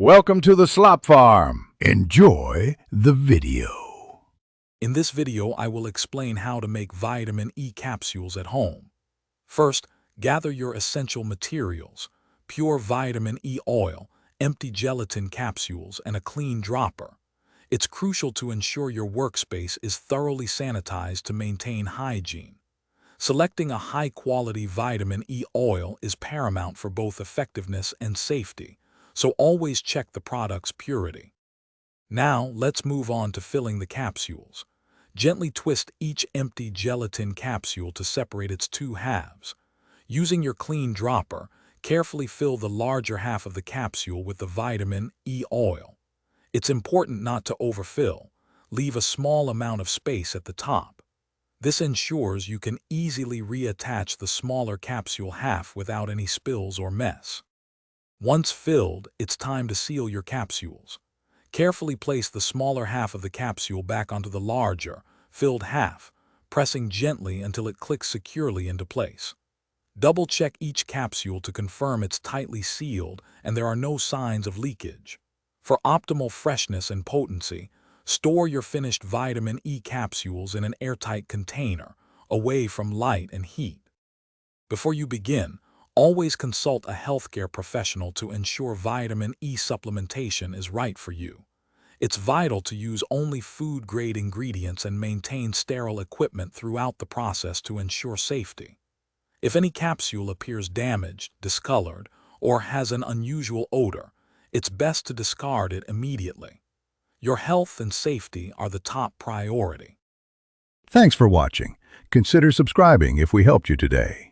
Welcome to the Slop Farm. Enjoy the video. In this video, I will explain how to make vitamin E capsules at home. First, gather your essential materials: pure vitamin E oil, empty gelatin capsules, and a clean dropper. It's crucial to ensure your workspace is thoroughly sanitized to maintain hygiene. Selecting a high-quality vitamin E oil is paramount for both effectiveness and safety, so always check the product's purity. Now, let's move on to filling the capsules. Gently twist each empty gelatin capsule to separate its two halves. Using your clean dropper, carefully fill the larger half of the capsule with the vitamin E oil. It's important not to overfill. Leave a small amount of space at the top. This ensures you can easily reattach the smaller capsule half without any spills or mess. Once filled, it's time to seal your capsules. Carefully place the smaller half of the capsule back onto the larger, filled half, pressing gently until it clicks securely into place. Double-check each capsule to confirm it's tightly sealed and there are no signs of leakage. For optimal freshness and potency, store your finished vitamin E capsules in an airtight container, away from light and heat. Before you begin, always consult a healthcare professional to ensure vitamin E supplementation is right for you. It's vital to use only food-grade ingredients and maintain sterile equipment throughout the process to ensure safety. If any capsule appears damaged, discolored, or has an unusual odor, it's best to discard it immediately. Your health and safety are the top priority. Thanks for watching. Consider subscribing if we helped you today.